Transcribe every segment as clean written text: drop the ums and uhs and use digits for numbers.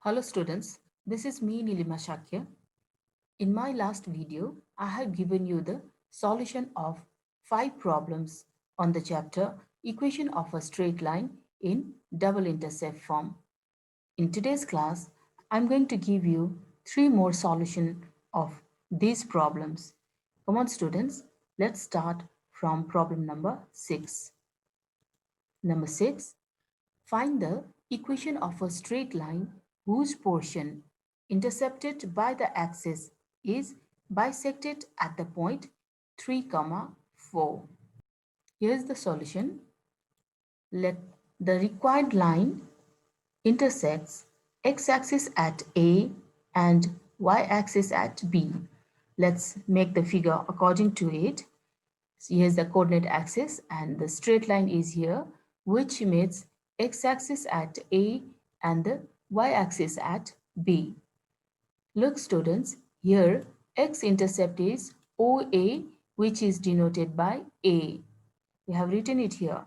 Hello students, this is me Nilima Shakya. In my last video, I have given you the solution of 5 problems on the chapter Equation of a Straight Line in Double Intercept form. In today's class, I'm going to give you 3 more solutions of these problems. Come on students, let's start from problem number 6. Number 6. Find the equation of a straight line whose portion intercepted by the axis is bisected at the point 3, 4. Here's the solution. Let the required line intersects x-axis at A and y-axis at B. Let's make the figure according to it. So here's the coordinate axis and the straight line is here, which meets x-axis at A and the y-axis at B. Look students, here x-intercept is OA, which is denoted by A. We have written it here.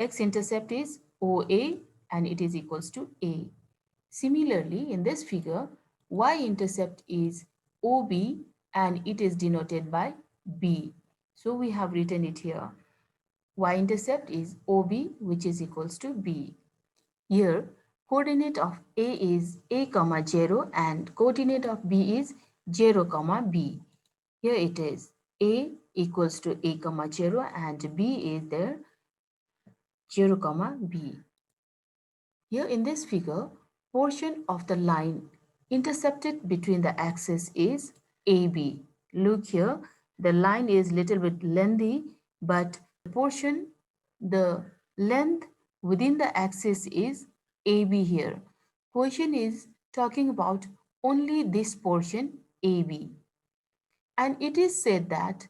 X-intercept is OA and it is equals to A. Similarly, in this figure, y-intercept is OB and it is denoted by B. So we have written it here. Y-intercept is OB, which is equals to B. Here, coordinate of A is A, 0 and coordinate of B is 0, B. Here it is A equals to A, 0 and B is there 0, B. Here in this figure, portion of the line intercepted between the axis is AB. Look here, the line is little bit lengthy, but the length within the axis is AB here. Question is talking about only this portion AB. And it is said that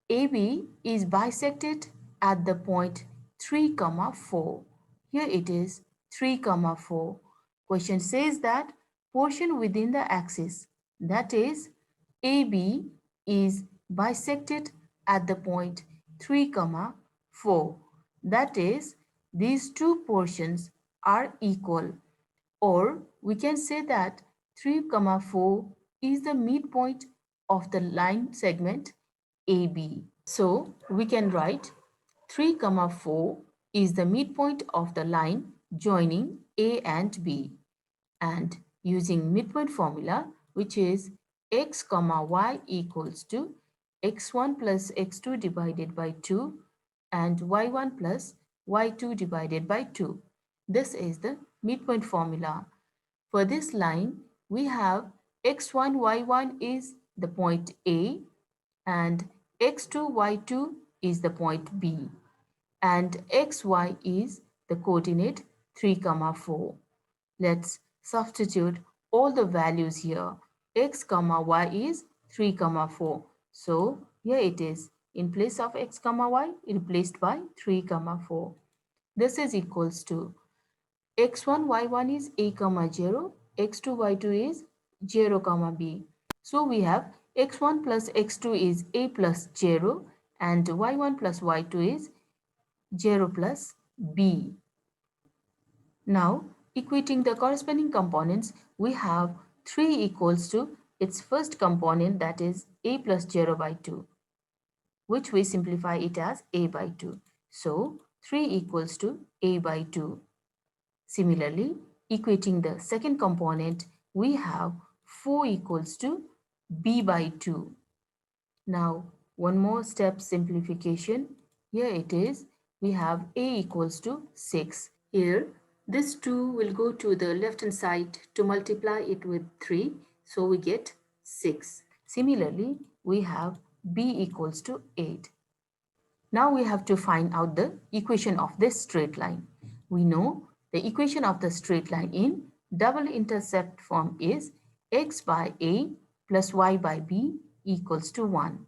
AB is bisected at the point 3, 4. Here it is 3, 4. Question says that portion within the axis, that is AB, is bisected at the point 3, 4. That is, these two portions are equal, or we can say that 3, 4 is the midpoint of the line segment AB. So we can write 3, 4 is the midpoint of the line joining A and B. And using midpoint formula, which is x, y equals to x1 plus x2 divided by 2 and y1 plus y2 divided by 2. This is the midpoint formula. For this line, we have x1, y1 is the point A and x2, y2 is the point B and xy is the coordinate 3, 4. Let's substitute all the values here. X, y is 3, 4. So here it is. In place of x, y, replaced by 3, 4. This is equals to x1, y1 is a, 0. x2, y2 is 0, b. So we have x1 plus x2 is a plus 0 and y1 plus y2 is 0 plus b. Now, equating the corresponding components, we have 3 equals to its first component, that is a plus 0 by 2, which we simplify it as a by 2. So, 3 equals to a by 2. Similarly, equating the second component, we have 4 equals to b by 2. Now, one more step simplification. Here it is. We have a equals to 6. Here, this 2 will go to the left hand side to multiply it with 3. So we get 6. Similarly, we have b equals to 8. Now we have to find out the equation of this straight line. We know the equation of the straight line in double intercept form is x by a plus y by b equals to 1.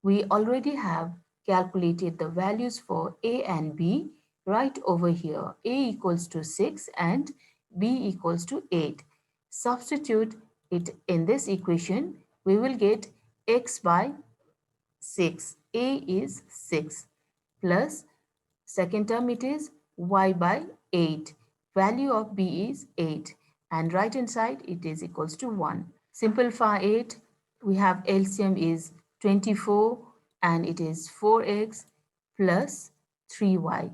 We already have calculated the values for a and b right over here. A equals to 6 and b equals to 8. Substitute it in this equation. We will get x by 6. A is 6 plus second term it is y by 8. value of b is 8 and right hand side it is equals to 1. Simplify it. We have LCM is 24 and it is 4x plus 3y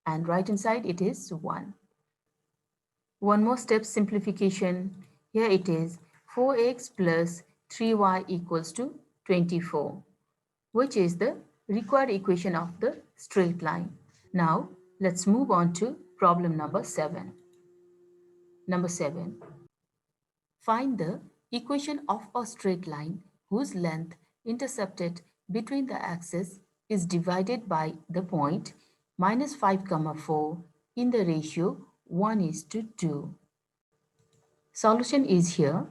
and right hand side it is 1. One more step simplification. Here it is 4x plus 3y equals to 24, which is the required equation of the straight line. Now let's move on to problem number 7. Number 7. Find the equation of a straight line whose length intercepted between the axes is divided by the point minus 5, 4 in the ratio 1 is to 2. Solution is here.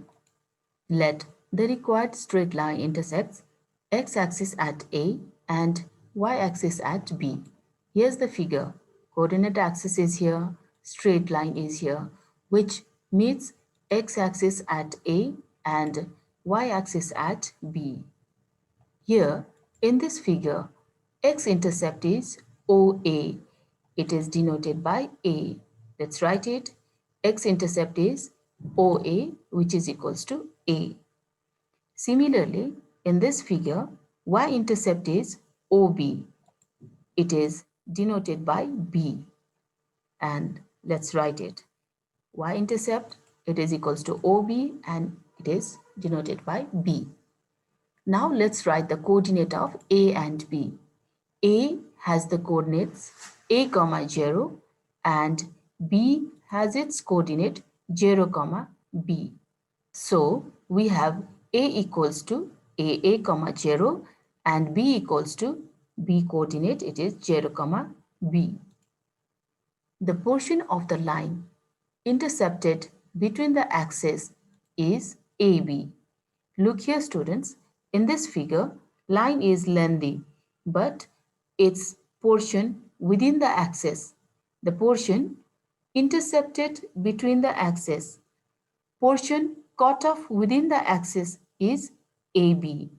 Let the required straight line intersects x-axis at A and y-axis at B. Here's the figure. Coordinate axis is here, straight line is here, which meets x-axis at A and y-axis at B. Here, in this figure, x-intercept is OA. It is denoted by A. Let's write it. X-intercept is OA, which is equals to A. Similarly, in this figure, y-intercept is OB. It is denoted by B. And let's write it. Y-intercept, it is equals to OB and it is denoted by B. Now let's write the coordinate of A and B. A has the coordinates A, 0 and B has its coordinate 0, B. So we have A equals to A, 0 and B equals to B coordinate, it is 0, B. The portion of the line intercepted between the axes is AB. Look here students, in this figure, line is lengthy, but its portion within the axis, the portion intercepted between the axes, portion cut off within the axis is AB.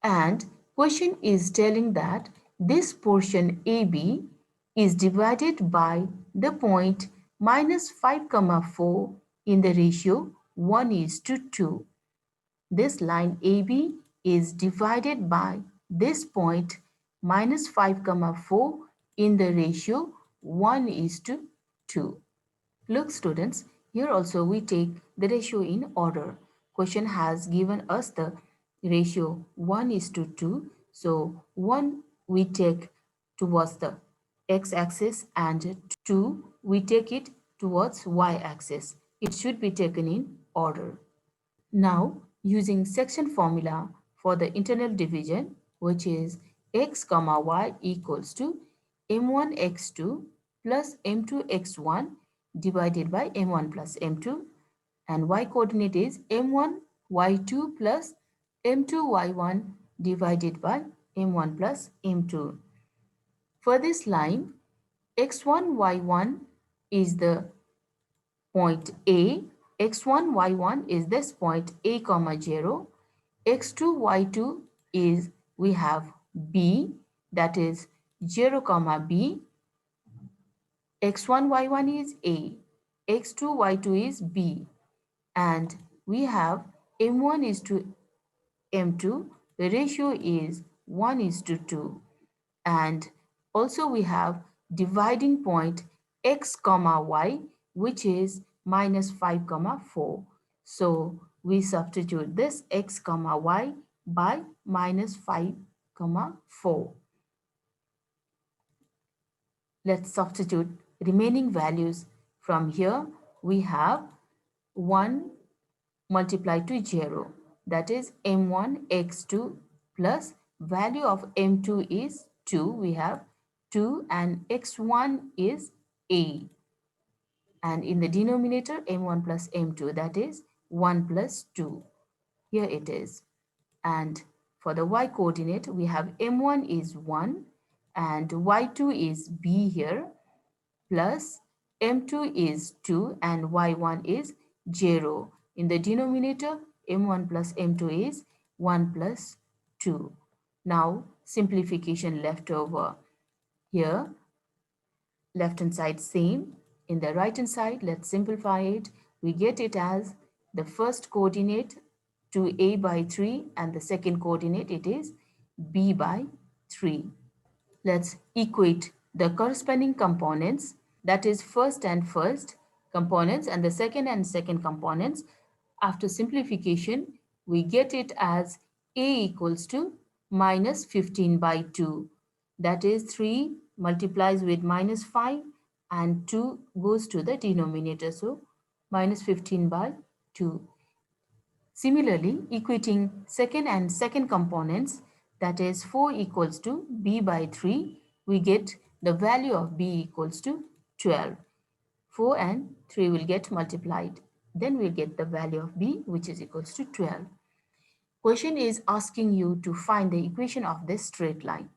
And question is telling that this portion AB is divided by the point minus 5, 4 in the ratio 1 is to 2. This line AB is divided by this point minus 5, 4 in the ratio 1 is to 2. Look students, here also we take the ratio in order. Question has given us the ratio 1 is to 2. So 1 we take towards the x-axis and 2 we take it towards y-axis. It should be taken in order. Now using section formula for the internal division, which is x, y equals to m1x2 plus m2x1 divided by m1 plus m2 and y coordinate is m1 y2 plus m2 y1 divided by m1 plus m2. For this line, x1 y1 is the point A, x1 y1 is this point A, 0, x2 y2 is we have B, that is 0, B, x1 y1 is A, x2 y2 is B, and we have m1 is to m2, the ratio is 1 is to 2, and also we have dividing point x, y, which is minus 5, 4. So we substitute this x, y by minus 5, 4. Let's substitute remaining values. From here we have 1 multiplied to 0, that is m1 x2 plus value of m2 is 2, we have 2 and x1 is A, and in the denominator m1 plus m2, that is 1 plus 2. Here it is. And for the y coordinate we have m1 is 1 and y2 is B here plus m2 is 2 and y1 is 0. In the denominator, m1 plus m2 is 1 plus 2. Now, simplification left over. Here, left hand side same. In the right hand side, let's simplify it. We get it as the first coordinate to a by 3 and the second coordinate it is b by 3. Let's equate the corresponding components, that is first and first components and the second and second components. After simplification, we get it as a equals to minus 15 by 2. That is 3 multiplies with minus 5 and 2 goes to the denominator. So minus 15 by 2. Similarly, equating second and second components, that is 4 equals to b by 3, we get the value of b equals to 12. 4 and 3 will get multiplied. Then we'll get the value of b which is equals to 12. Question is asking you to find the equation of this straight line.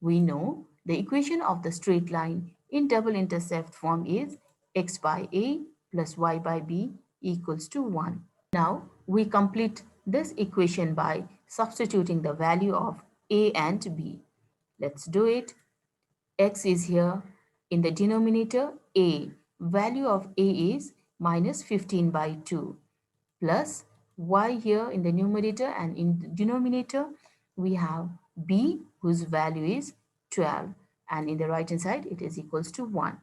We know the equation of the straight line in double intercept form is x by a plus y by b equals to 1. Now we complete this equation by substituting the value of a and b. Let's do it. X is here in the denominator, a. Value of a is minus 15 by 2 plus y here in the numerator, and in the denominator we have b whose value is 12, and in the right hand side it is equals to 1.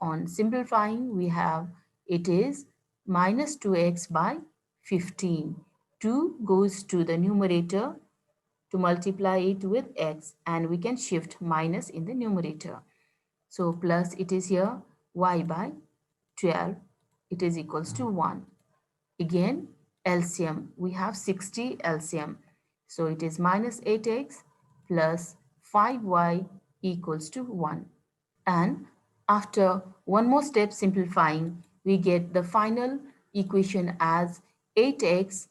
On simplifying, we have it is minus 2x by 15. 2 goes to the numerator to multiply it with x, and we can shift minus in the numerator. So plus it is here y by 12, it is equals to 1. Again, LCM, we have 60 LCM. So it is minus 8x plus 5y equals to 1. And after one more step simplifying, we get the final equation as 8x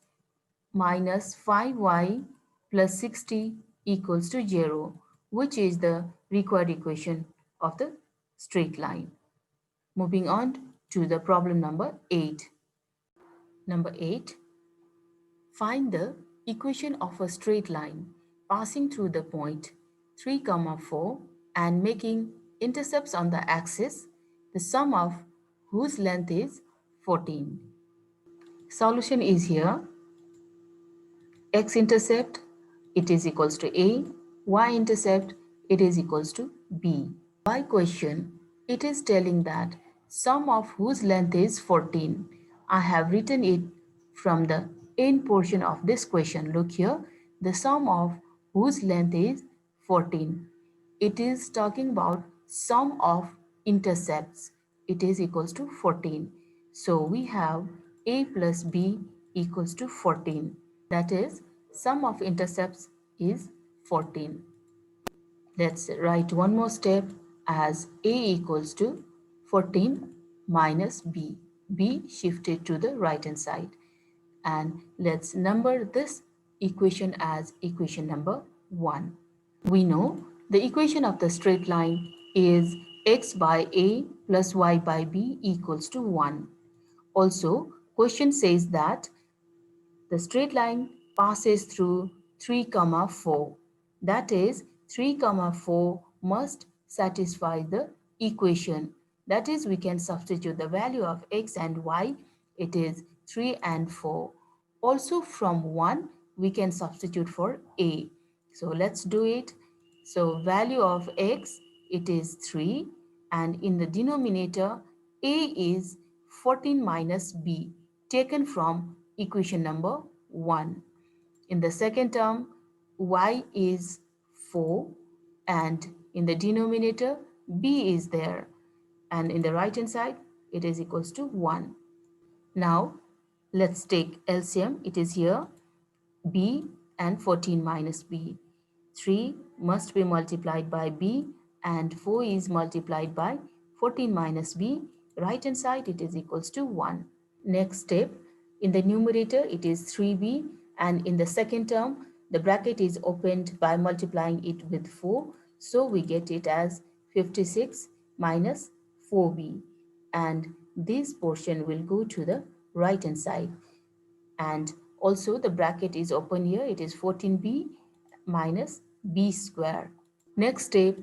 minus 5y plus 60 equals to 0, which is the required equation of the straight line. Moving on to the problem number 8. Number 8. Find the equation of a straight line passing through the point 3, 4 and making intercepts on the axis, the sum of whose length is 14. Solution is here. X-intercept, it is equals to A. Y-intercept, it is equals to B. By question, it is telling that sum of whose length is 14. I have written it from the end portion of this question. Look here, the sum of whose length is 14. It is talking about sum of intercepts. It is equals to 14. So we have A plus B equals to 14. That is, sum of intercepts is 14. Let's write one more step as A equals to 14 minus B. B shifted to the right hand side. And let's number this equation as equation number 1. We know the equation of the straight line is x by A plus y by B equals to 1. Also, question says that the straight line passes through 3, 4. That is, 3, 4 must satisfy the equation. That is, we can substitute the value of x and y. It is 3 and 4. Also from 1, we can substitute for a. So let's do it. So value of x, it is 3. And in the denominator, a is 14 minus b, taken from equation number 1. In the second term, y is 4, and in the denominator, b is there, and in the right hand side, it is equals to 1. Now, let's take LCM. It is here, b and 14 minus b. 3 must be multiplied by b, and 4 is multiplied by 14 minus b. Right hand side, it is equals to 1. Next step, in the numerator it is 3b, and in the second term the bracket is opened by multiplying it with 4, so we get it as 56 minus 4b, and this portion will go to the right hand side, and also the bracket is open here, it is 14b minus b square. Next step,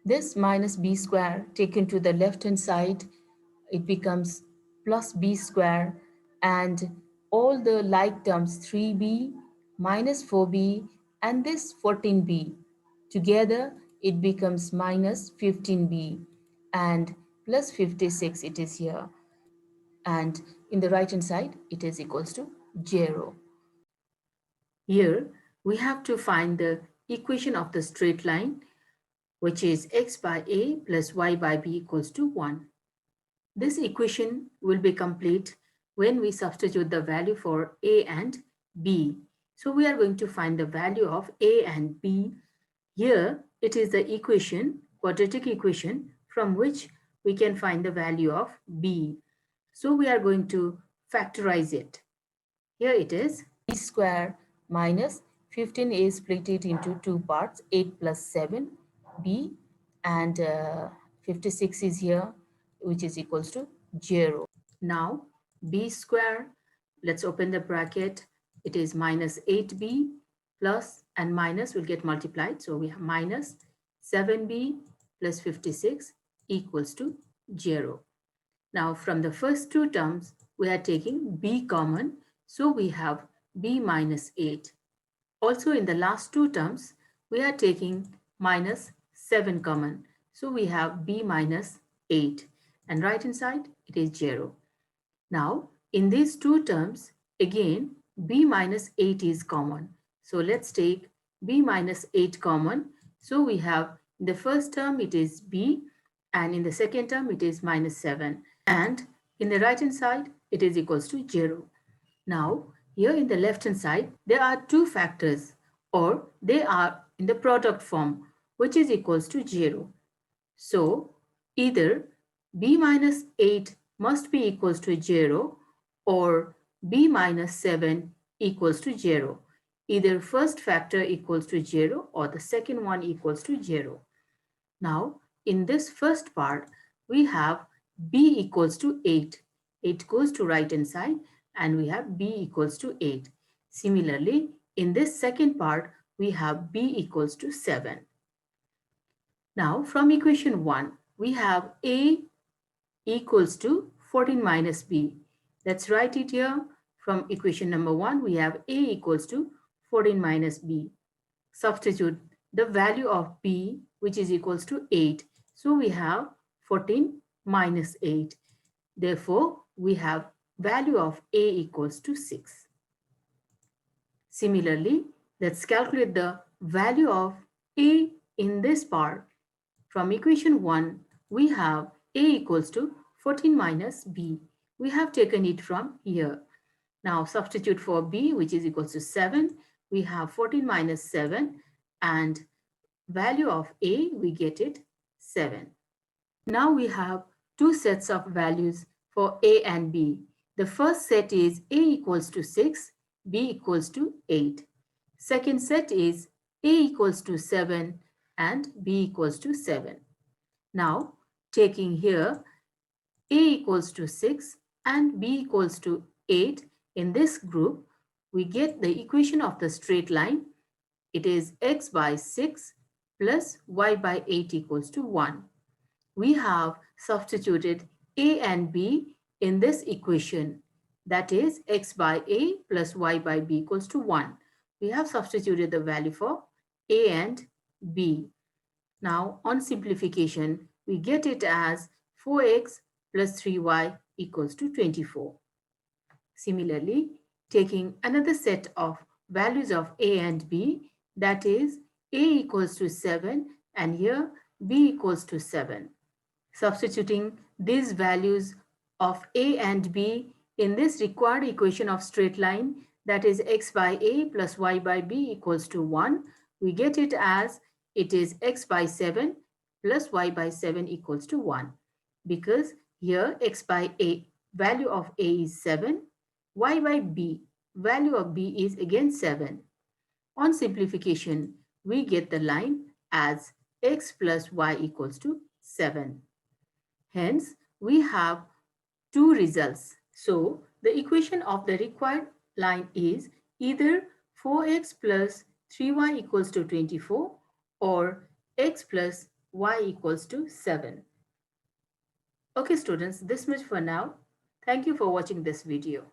this minus b square taken to the left hand side, it becomes plus b square, and all the like terms 3b minus 4b and this 14b together it becomes minus 15b and plus 56 it is here, and in the right hand side it is equals to 0. Here we have to find the equation of the straight line, which is x by a plus y by b equals to 1. This equation will be complete when we substitute the value for a and b. So we are going to find the value of a and b. Here it is the equation, quadratic equation, from which we can find the value of b. So we are going to factorize it. Here it is b square minus 15a split it into two parts, 8 plus 7b, and 56 is here, which is equals to 0. Now b square, let's open the bracket, it is minus 8b plus and minus will get multiplied. So we have minus 7b plus 56 equals to 0. Now from the first two terms, we are taking b common. So we have b minus 8. Also in the last two terms, we are taking minus 7 common. So we have b minus 8. And right hand side, it is 0. Now in these two terms, again, b minus 8 is common. So let's take b minus 8 common. So we have in the first term, it is b, and in the second term, it is minus 7. And in the right hand side, it is equals to 0. Now, here in the left hand side, there are two factors, or they are in the product form, which is equals to 0. So, either b minus 8 must be equals to 0 or b minus 7 equals to 0. Either first factor equals to 0 or the second one equals to 0. Now, in this first part, we have b equals to 8. 8 goes to right hand side and we have b equals to 8. Similarly, in this second part, we have b equals to 7. Now, from equation 1, we have a equals to 14 minus b. Let's write it here. From equation number 1, we have a equals to 14 minus b. Substitute the value of b, which is equals to 8. So we have 14 minus 8. Therefore, we have value of a equals to 6. Similarly, let's calculate the value of a in this part. From equation 1, we have a equals to 14 minus b. We have taken it from here. Now substitute for b, which is equals to 7. We have 14 minus 7 and value of a, we get it 7. Now we have two sets of values for a and b. The first set is a equals to 6, b equals to 8. Second set is a equals to 7 and b equals to 7. Now taking here a equals to 6 and b equals to 8 in this group, we get the equation of the straight line. It is x by 6 plus y by 8 equals to 1. We have substituted a and b in this equation. That is x by a plus y by b equals to 1. We have substituted the value for a and b. Now on simplification, we get it as 4x plus 3y equals to 24. Similarly, taking another set of values of a and b, that is a equals to 7 and here b equals to 7. Substituting these values of a and b in this required equation of straight line, that is x by a plus y by b equals to 1, we get it as it is x by 7 plus y by 7 equals to 1. Because here x by a, value of a is 7, y by b, value of b is again 7. On simplification, we get the line as x plus y equals to 7. Hence, we have two results. So, the equation of the required line is either 4x plus 3y equals to 24 or x plus y equals to 7. Okay students, this much for now. Thank you for watching this video.